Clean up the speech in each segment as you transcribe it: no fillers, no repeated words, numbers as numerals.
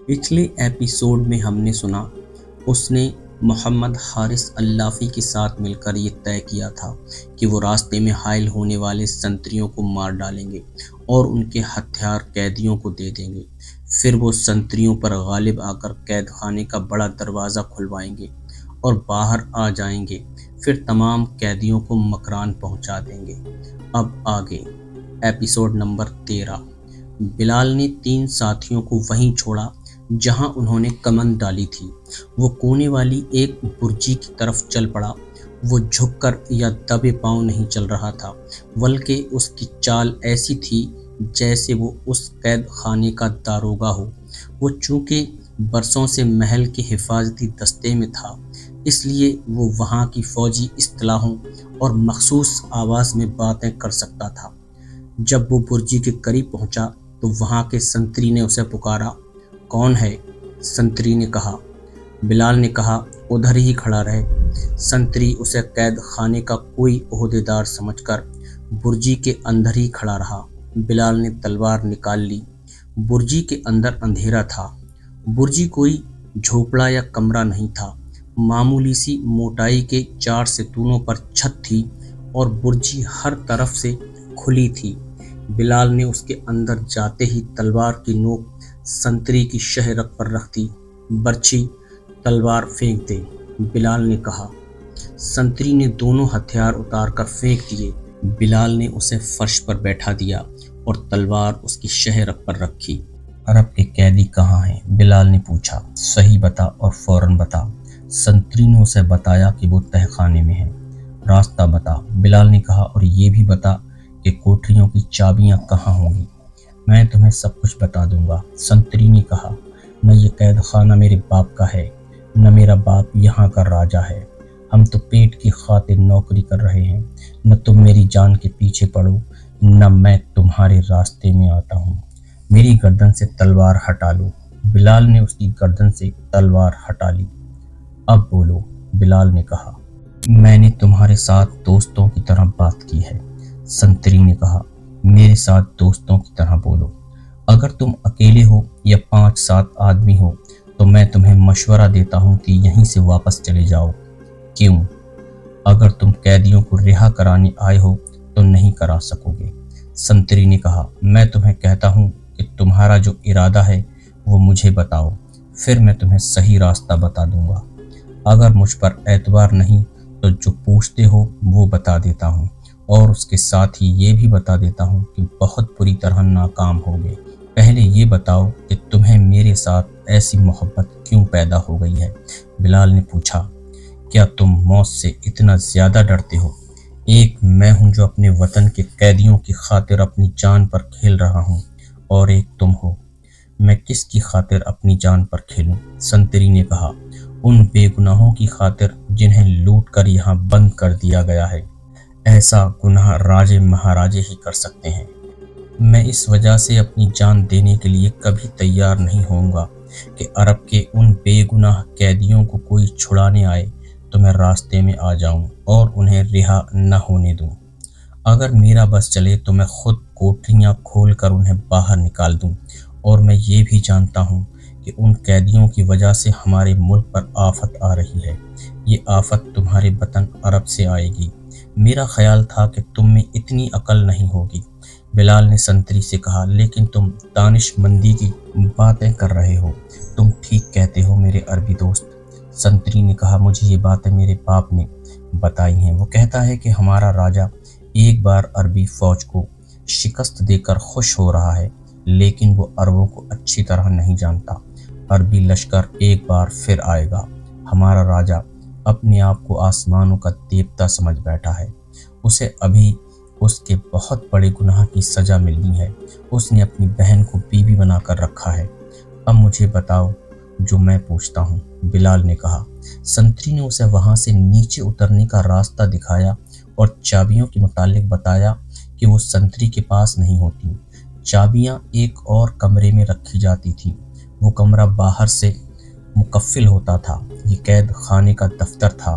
پچھلے ایپیسوڈ میں ہم نے سنا اس نے محمد حارث اللافی کے ساتھ مل کر یہ طے کیا تھا کہ وہ راستے میں حائل ہونے والے سنتریوں کو مار ڈالیں گے اور ان کے ہتھیار قیدیوں کو دے دیں گے۔ پھر وہ سنتریوں پر غالب آ کر قید خانے کا بڑا دروازہ کھلوائیں گے اور باہر آ جائیں گے۔ پھر تمام قیدیوں کو مکران پہنچا دیں گے۔ اب آگے ایپیسوڈ نمبر 13۔ بلال نے 3 ساتھیوں کو وہیں چھوڑا جہاں انہوں نے کمند ڈالی تھی۔ وہ کونے والی ایک برجی کی طرف چل پڑا۔ وہ جھک کر یا دبے پاؤں نہیں چل رہا تھا، بلکہ اس کی چال ایسی تھی جیسے وہ اس قید خانے کا داروغہ ہو۔ وہ چونکہ برسوں سے محل کے حفاظتی دستے میں تھا، اس لیے وہ وہاں کی فوجی اصطلاحوں اور مخصوص آواز میں باتیں کر سکتا تھا۔ جب وہ برجی کے قریب پہنچا تو وہاں کے سنتری نے اسے پکارا۔ کون ہے؟ سنتری نے کہا۔ بلال نے کہا ادھر ہی کھڑا رہے۔ سنتری اسے قید خانے کا کوئی عہدیدار سمجھ کر برجی کے اندر ہی کھڑا رہا۔ بلال نے تلوار نکال لی۔ برجی کے اندر اندھیرا تھا۔ برجی کوئی جھوپڑا یا کمرہ نہیں تھا، معمولی سی موٹائی کے 4 ستونوں پر چھت تھی اور برجی ہر طرف سے کھلی تھی۔ بلال نے اس کے اندر جاتے ہی تلوار کی نوک سنتری کی شہ رگ پر رکھ دی۔ برچھی، تلوار پھینک دے، بلال نے کہا۔ سنتری نے دونوں ہتھیار اتار کر پھینک دیے۔ بلال نے اسے فرش پر بیٹھا دیا اور تلوار اس کی شہ رگ پر رکھی۔ عرب کے قیدی کہاں ہیں؟ بلال نے پوچھا۔ صحیح بتا اور فوراً بتا۔ سنتری نے اسے بتایا کہ وہ تہہ خانے میں ہے۔ راستہ بتا، بلال نے کہا، اور یہ بھی بتا کہ کوٹریوں کی چابیاں کہاں ہوں گی۔ میں تمہیں سب کچھ بتا دوں گا، سنتری نے کہا۔ نہ یہ قید خانہ میرے باپ کا ہے، نہ میرا باپ یہاں کا راجا ہے۔ ہم تو پیٹ کی خاطر نوکری کر رہے ہیں۔ نہ تم میری جان کے پیچھے پڑو، نہ میں تمہارے راستے میں آتا ہوں۔ میری گردن سے تلوار ہٹا لو۔ بلال نے اس کی گردن سے تلوار ہٹا لی۔ اب بولو، بلال نے کہا۔ میں نے تمہارے ساتھ دوستوں کی طرح بات کی ہے، سنتری نے کہا۔ میرے ساتھ دوستوں کی طرح بولو۔ اگر تم اکیلے ہو یا 5-7 آدمی ہو تو میں تمہیں مشورہ دیتا ہوں کہ یہیں سے واپس چلے جاؤ۔ کیوں؟ اگر تم قیدیوں کو رہا کرانے آئے ہو تو نہیں کرا سکو گے، سنتری نے کہا۔ میں تمہیں کہتا ہوں کہ تمہارا جو ارادہ ہے وہ مجھے بتاؤ، پھر میں تمہیں صحیح راستہ بتا دوں گا۔ اگر مجھ پر اعتبار نہیں تو جو پوچھتے ہو وہ بتا دیتا ہوں، اور اس کے ساتھ ہی یہ بھی بتا دیتا ہوں کہ بہت بری طرح ناکام ہوگے۔ پہلے یہ بتاؤ کہ تمہیں میرے ساتھ ایسی محبت کیوں پیدا ہو گئی ہے؟ بلال نے پوچھا۔ کیا تم موت سے اتنا زیادہ ڈرتے ہو؟ ایک میں ہوں جو اپنے وطن کے قیدیوں کی خاطر اپنی جان پر کھیل رہا ہوں، اور ایک تم ہو۔ میں کس کی خاطر اپنی جان پر کھیلوں؟ سنتری نے کہا۔ ان بے گناہوں کی خاطر جنہیں لوٹ کر یہاں بند کر دیا گیا ہے۔ ایسا گناہ راجے مہاراجے ہی کر سکتے ہیں۔ میں اس وجہ سے اپنی جان دینے کے لیے کبھی تیار نہیں ہوں گا کہ عرب کے ان بے گناہ قیدیوں کو کوئی چھڑانے آئے تو میں راستے میں آ جاؤں اور انہیں رہا نہ ہونے دوں۔ اگر میرا بس چلے تو میں خود کوٹریاں کھول کر انہیں باہر نکال دوں، اور میں یہ بھی جانتا ہوں کہ ان قیدیوں کی وجہ سے ہمارے ملک پر آفت آ رہی ہے۔ یہ آفت تمہارے وطن عرب سے آئے گی۔ میرا خیال تھا کہ تم میں اتنی عقل نہیں ہوگی، بلال نے سنتری سے کہا۔ لیکن تم دانش مندی کی باتیں کر رہے ہو۔ تم ٹھیک کہتے ہو میرے عربی دوست، سنتری نے کہا۔ مجھے یہ باتیں میرے باپ نے بتائی ہیں۔ وہ کہتا ہے کہ ہمارا راجا ایک بار عربی فوج کو شکست دے کر خوش ہو رہا ہے، لیکن وہ عربوں کو اچھی طرح نہیں جانتا۔ عربی لشکر ایک بار پھر آئے گا۔ ہمارا راجا اپنے آپ کو آسمانوں کا دیوتا سمجھ بیٹھا ہے۔ اسے ابھی اس کے بہت بڑے گناہ کی سزا ملنی ہے۔ اس نے اپنی بہن کو بیوی بنا کر رکھا ہے۔ اب مجھے بتاؤ جو میں پوچھتا ہوں، بلال نے کہا۔ سنتری نے اسے وہاں سے نیچے اترنے کا راستہ دکھایا اور چابیوں کے متعلق بتایا کہ وہ سنتری کے پاس نہیں ہوتی۔ چابیاں ایک اور کمرے میں رکھی جاتی تھیں۔ وہ کمرہ باہر سے مقفل ہوتا تھا۔ یہ قید خانے کا دفتر تھا۔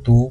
2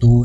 2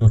2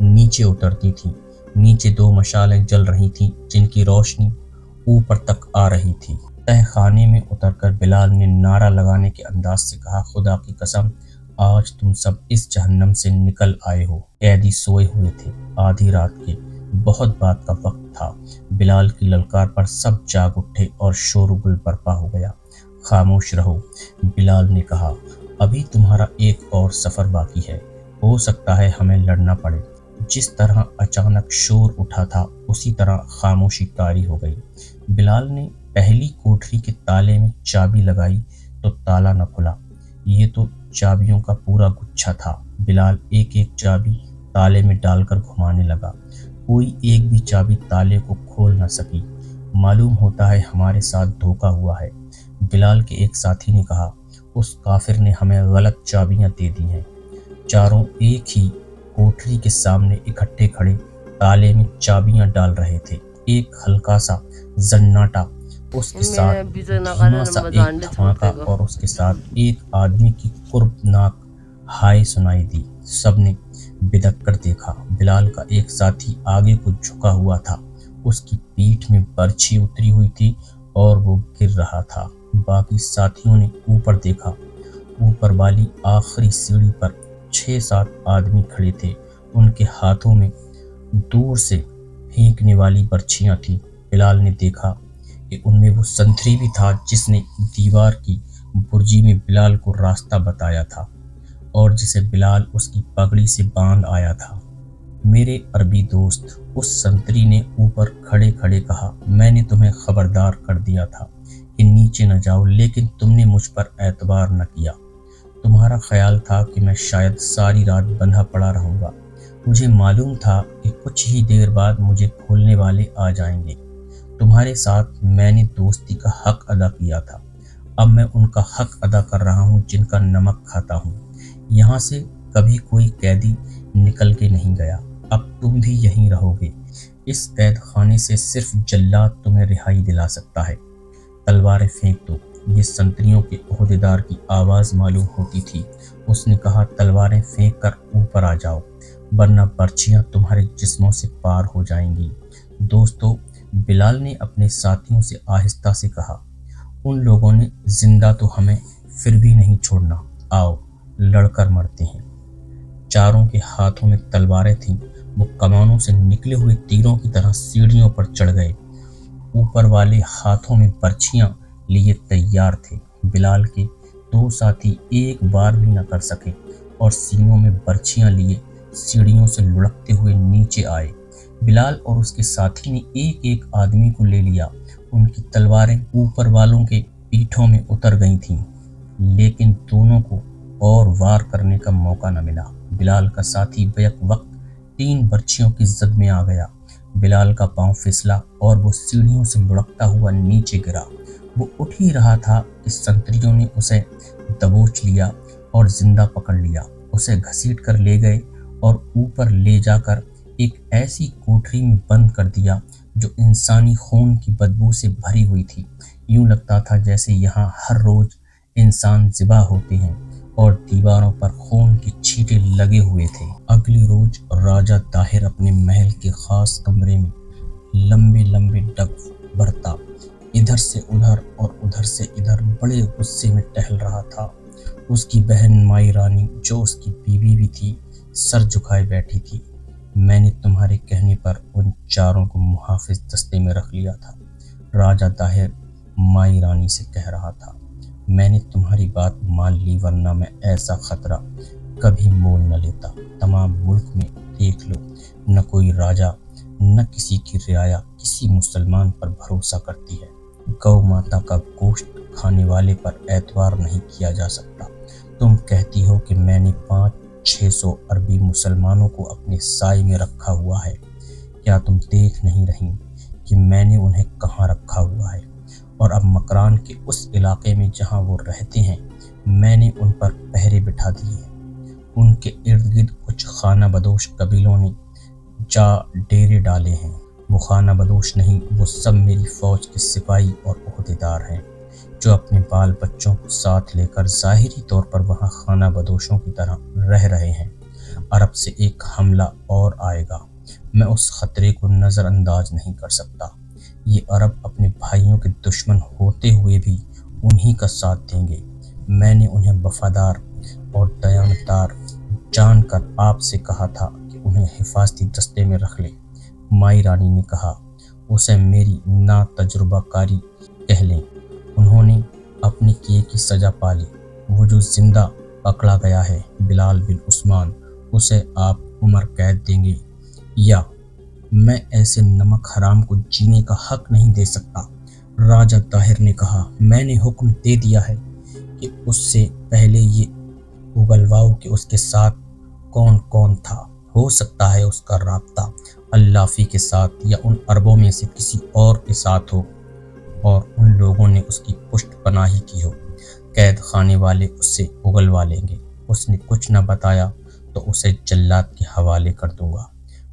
نیچے اترتی تھیں۔ نیچے 2 مشالیں جل رہی تھیں جن کی روشنی اوپر تک آ رہی تھی۔ تہ خانے میں اتر کر بلال نے نعرہ لگانے کے انداز سے کہا، خدا کی قسم، آج تم سب اس جہنم سے نکل آئے ہو۔ قیدی سوئے ہوئے تھے، آدھی رات کے، بہت بات کا وقت تھا۔ بلال کی للکار پر سب جاگ اٹھے اور شور و گل برپا ہو گیا۔ خاموش رہو، بلال نے کہا، ابھی تمہارا ایک اور سفر باقی ہے، ہو سکتا ہے ہمیں لڑنا پڑے۔ جس طرح اچانک شور اٹھا تھا اسی طرح خاموشی طاری ہو گئی۔ بلال نے پہلی کوٹری کے تالے میں چابی لگائی تو تالا نہ کھلا۔ یہ تو چابیوں کا پورا گچھا تھا۔ بلال ایک ایک چابی تالے میں ڈال کر گھمانے لگا، کوئی ایک بھی چابی تالے کو کھول نہ سکی۔ معلوم ہوتا ہے ہمارے ساتھ دھوکہ ہوا ہے، بلال کے ایک ساتھی نے کہا، اس کافر نے ہمیں غلط چابیاں دے دی ہیں۔ چاروں ایک ہی کوٹری کے سامنے اکٹھے کھڑے تالے میں چابیاں ڈال رہے تھے۔ ایک ہلکا سا زناٹا، اس کے ساتھ دھیما سا ایک دھماکہ اور اس کے ساتھ ایک آدمی کی قربناک ہائے سنائی دی۔ سب نے بدک کر دیکھا۔ بلال کا ایک ساتھی آگے کو جھکا ہوا تھا، اس کی پیٹھ میں برچھی اتری ہوئی تھی اور وہ گر رہا تھا۔ باقی ساتھیوں نے اوپر دیکھا۔ اوپر والی آخری سیڑھی پر 6-7 آدمی کھڑے تھے، ان کے ہاتھوں میں دور سے پھینکنے والی برچھیاں تھیں۔ بلال نے دیکھا کہ ان میں وہ سنتری بھی تھا جس نے دیوار کی برجی میں بلال کو راستہ بتایا تھا اور جسے بلال اس کی پگڑی سے باندھ آیا تھا۔ میرے عربی دوست، اس سنتری نے اوپر کھڑے کھڑے کہا، میں نے تمہیں خبردار کر دیا تھا کہ نیچے نہ جاؤ، لیکن تم نے مجھ پر اعتبار نہ کیا۔ تمہارا خیال تھا کہ میں شاید ساری رات بندھا پڑا رہوں گا۔ مجھے معلوم تھا کہ کچھ ہی دیر بعد مجھے کھولنے والے آ جائیں گے۔ تمہارے ساتھ میں نے دوستی کا حق ادا کیا تھا، اب میں ان کا حق ادا کر رہا ہوں جن کا نمک کھاتا ہوں۔ یہاں سے کبھی کوئی قیدی نکل کے نہیں گیا، اب تم بھی یہیں رہو گے۔ اس قید خانے سے صرف جلاد تمہیں رہائی دلا سکتا ہے۔ تلواریں پھینک دو۔ یہ سنتریوں کے عہدیدار کی آواز معلوم ہوتی تھی۔ اس نے کہا، تلواریں پھینک کر اوپر آ جاؤ، ورنہ برچیاں تمہارے جسموں سے پار ہو جائیں گی۔ دوستو، بلال نے اپنے ساتھیوں سے آہستہ سے کہا، ان لوگوں نے زندہ تو ہمیں پھر بھی نہیں چھوڑنا، آؤ لڑ کر مرتے ہیں۔ چاروں کے ہاتھوں میں تلواریں تھیں، وہ کمانوں سے نکلے ہوئے تیروں کی طرح سیڑھیوں پر چڑھ گئے۔ اوپر والے ہاتھوں میں برچھیاں لیے تیار تھے۔ بلال کے 2 ساتھی ایک بار بھی نہ کر سکے اور سینوں میں برچھیاں لیے سیڑھیوں سے لڑکتے ہوئے نیچے آئے۔ بلال اور اس کے ساتھی نے ایک ایک آدمی کو لے لیا۔ ان کی تلواریں اوپر والوں کے پیٹھوں میں اتر گئی تھیں، لیکن دونوں کو اور وار کرنے کا موقع نہ ملا۔ بلال کا ساتھی بیک وقت 3 برچھیوں کی زد میں آ گیا۔ بلال کا پاؤں پھسلا اور وہ سیڑھیوں سے لڑکتا ہوا نیچے گرا۔ وہ اٹھ ہی رہا تھا کہ سنتریوں نے اسے دبوچ لیا اور زندہ پکڑ لیا۔ اسے گھسیٹ کر لے گئے اور اوپر لے جا کر ایک ایسی کوٹری میں بند کر دیا جو انسانی خون کی بدبو سے بھری ہوئی تھی۔ یوں لگتا تھا جیسے یہاں ہر روز انسان ذبح ہوتے ہیں اور دیواروں پر خون کے چھینٹے لگے ہوئے تھے۔ اگلی روز راجہ طاہر اپنے محل کے خاص کمرے میں لمبے لمبے ڈگ بھرتا، ادھر سے ادھر اور ادھر سے ادھر بڑے غصے میں ٹہل رہا تھا۔ اس کی بہن مائی رانی، جو اس کی بیوی بھی تھی، سر جھکائے بیٹھی تھی۔ میں نے تمہارے کہنے پر ان چاروں کو محافظ دستے میں رکھ لیا تھا، راجہ طاہر مائی رانی سے کہہ رہا تھا۔ میں نے تمہاری بات مان لی، ورنہ میں ایسا خطرہ کبھی مول نہ لیتا۔ تمام ملک میں دیکھ لو، نہ کوئی راجہ نہ کسی کی رعایا کسی مسلمان پر بھروسہ کرتی ہے۔ گو ماتا کا گوشت کھانے والے پر اعتبار نہیں کیا جا سکتا۔ تم کہتی ہو کہ میں نے 500-600 عربی مسلمانوں کو اپنے سائے میں رکھا ہوا ہے، کیا تم دیکھ نہیں رہی کہ میں نے انہیں کہاں رکھا ہوا ہے؟ اور اب مکران کے اس علاقے میں جہاں وہ رہتے ہیں، میں نے ان پر پہرے بٹھا دیے ہیں۔ ان کے ارد گرد کچھ خانہ بدوش قبیلوں نے جا ڈیرے ڈالے ہیں۔ وہ خانہ بدوش نہیں، وہ سب میری فوج کے سپاہی اور عہدیدار ہیں، جو اپنے بال بچوں کو ساتھ لے کر ظاہری طور پر وہاں خانہ بدوشوں کی طرح رہ رہے ہیں۔ عرب سے ایک حملہ اور آئے گا، میں اس خطرے کو نظر انداز نہیں کر سکتا۔ یہ عرب اپنے بھائیوں کے دشمن ہوتے ہوئے بھی انہی کا ساتھ دیں گے۔ میں نے انہیں وفادار اور دیانتدار جان کر آپ سے کہا تھا کہ انہیں حفاظتی دستے میں رکھ لیں۔ مائی رانی نے کہا، اسے میری نا تجربہ کاری کہہ لیں۔ انہوں نے اپنے کیے کی سزا پا لی۔ وہ جو زندہ پکڑا گیا ہے بلال بن عثمان، اسے آپ عمر قید دیں گے یا میں ایسے نمک حرام کو جینے کا حق نہیں دے سکتا۔ راجہ طاہر نے کہا، میں نے حکم دے دیا ہے کہ اس سے پہلے یہ اگلواؤ کہ اس کے ساتھ کون کون تھا۔ ہو سکتا ہے اس کا رابطہ اللافی کے ساتھ یا ان عربوں میں سے کسی اور کے ساتھ ہو اور ان لوگوں نے اس کی پشت پناہی کی ہو۔ قید خانے والے اس سے اگلوا لیں گے۔ اس نے کچھ نہ بتایا تو اسے جلاد کے حوالے کر دوں گا۔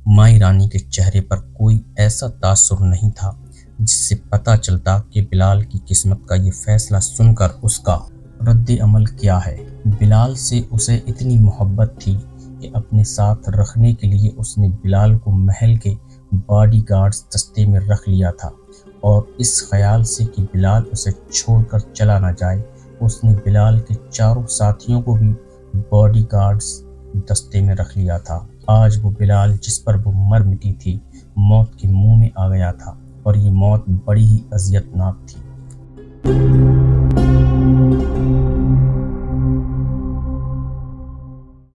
مائی رانی کے چہرے پر کوئی ایسا تاثر نہیں تھا جس سے پتہ چلتا کہ بلال کی قسمت کا یہ فیصلہ سن کر اس کا رد عمل کیا ہے۔ بلال سے اسے اتنی محبت تھی کہ اپنے ساتھ رکھنے کے لیے اس نے بلال کو محل کے باڈی گارڈز دستے میں رکھ لیا تھا، اور اس خیال سے کہ بلال اسے چھوڑ کر چلا نہ جائے، اس نے بلال کے چاروں ساتھیوں کو بھی باڈی گارڈز دستے میں رکھ لیا تھا۔ آج وہ بلال جس پر وہ مر مٹی تھی، موت کے منہ میں آ گیا تھا، اور یہ موت بڑی ہی اذیت ناک تھی۔